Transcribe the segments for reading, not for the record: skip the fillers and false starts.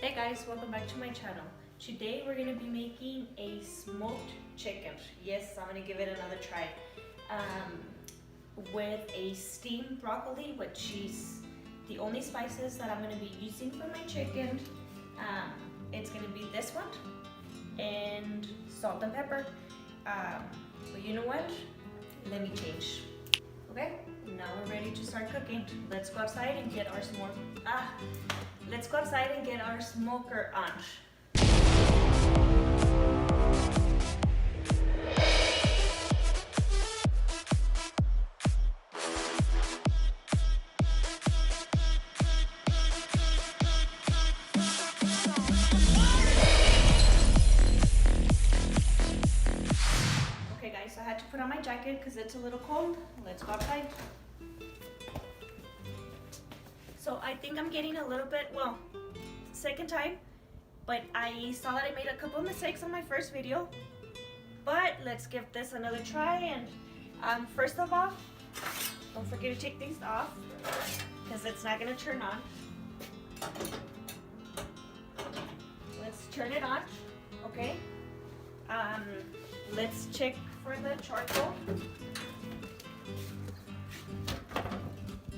Hey guys, welcome back to my channel. Today we're going to be making a smoked chicken. Yes, I'm going to give it another try. With a steamed broccoli with cheese. The only spices that I'm going to be using for my chicken, it's going to be this one and salt and pepper. But you know what? Let me change. Okay, now we're ready to start cooking. Let's go outside and get our smoker on. Okay guys, so I had to put on my jacket because it's a little cold. Let's go outside. So I think I'm getting a little bit, well, second time, but I saw that I made a couple of mistakes on my first video. But let's give this another try. And first of all, don't forget to take these off because it's not gonna turn on. Let's turn it on, okay? Let's check for the charcoal,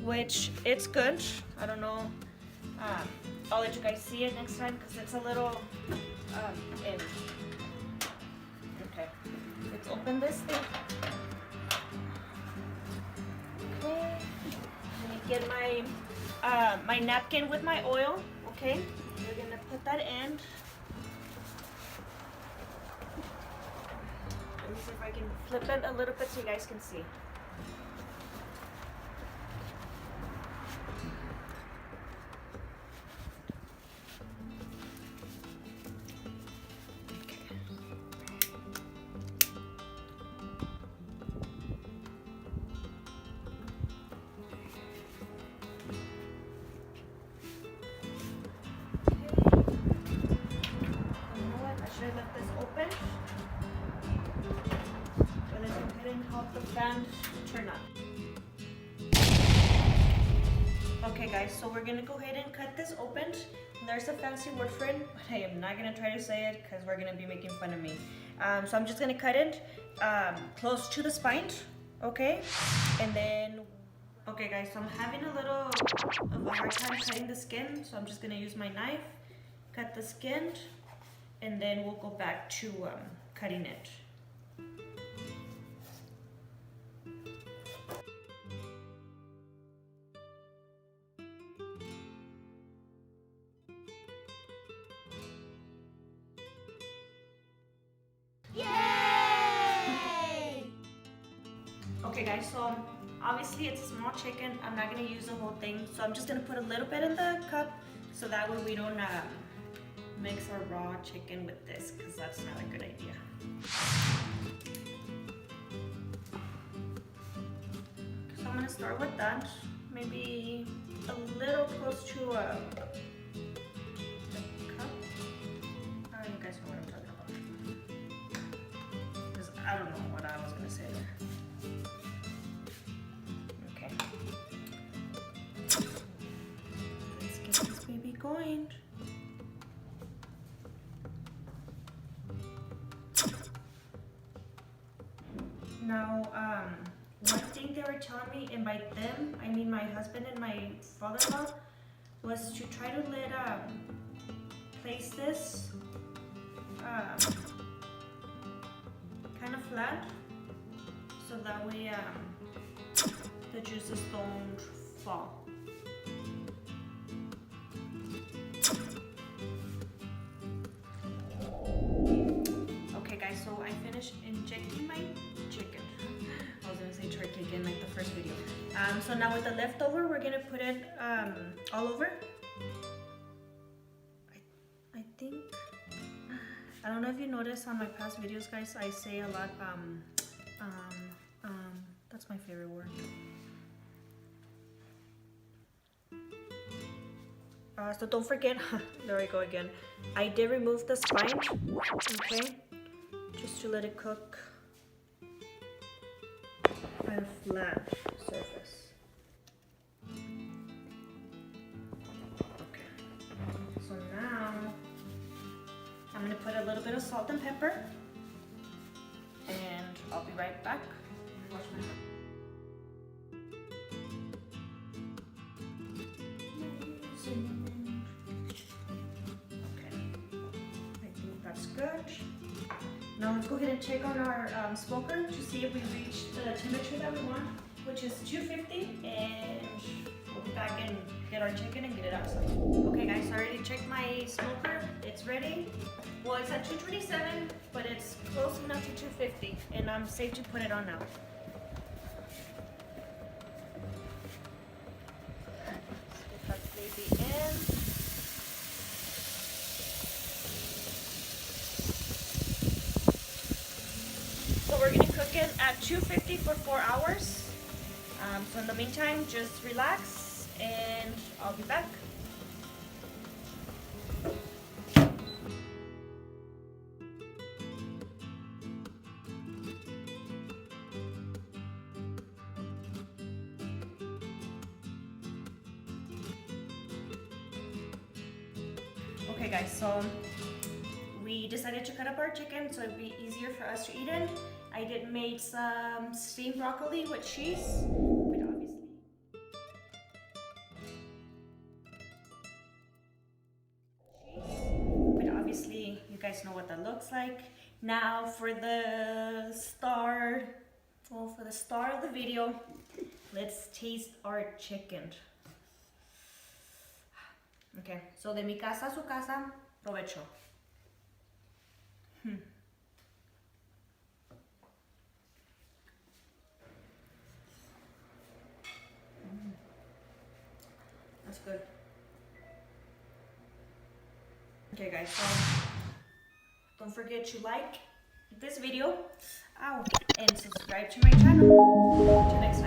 which it's good. I don't know. I'll let you guys see it next time because it's a little in. Okay, let's open this thing. Okay, let me get my my napkin with my oil. Okay, we're gonna put that in. Let me see if I can flip it a little bit so you guys can see. I left this open. So let's go ahead and help the fan turn on. Okay guys, so we're gonna go ahead and cut this open. There's a fancy word for it, but I am not gonna try to say it because we're gonna be making fun of me. So I'm just gonna cut it close to the spine, okay? And then, okay guys, so I'm having a little of a hard time cutting the skin, so I'm just gonna use my knife, cut the skin, and then we'll go back to cutting it. Yay! Okay guys, so obviously it's a small chicken. I'm not gonna use the whole thing, so I'm just gonna put a little bit in the cup so that way we don't mix our raw chicken with this, because that's not a good idea. So I'm gonna start with that, maybe a little close to the cup. You guys know what I'm talking about. Because I don't know what I was gonna say there. Okay. Let's get this baby going. Now, one thing they were telling me, and by them, I mean my husband and my father-in-law, was to try to place this kind of flat, so that way the juices don't fall. Okay guys, so I finished injecting my chicken. I was gonna say turkey again like the first video. So now with the leftover, we're gonna put it all over. I think, I don't know if you noticed on my past videos guys, I say a lot that's my favorite word. So don't forget, there we go again. I did remove the spine, okay? Just to let it cook on a flat surface. Okay, so now put a little bit of salt and pepper, and I'll be right back. Wash my hands. Okay, I think that's good. Now let's go ahead and check on our smoker to see if we reached the temperature that we want, which is 250, and we'll be back and get our chicken and get it outside. Okay guys, I already checked my smoker. It's ready. Well, it's at 227, but it's close enough to 250, and I'm safe to put it on now. Let's get that baby in. So we're gonna cook it at 250 for 4 hours. So in the meantime, just relax and I'll be back. Okay guys, so we decided to cut up our chicken so it'd be easier for us to eat it. I did make some steamed broccoli with cheese, but obviously you guys know what that looks like. Now for the star of the video, let's taste our chicken. Okay, so de mi casa a su casa, provecho. That's good. Okay guys, so don't forget to like this video, and subscribe to my channel. Until next time.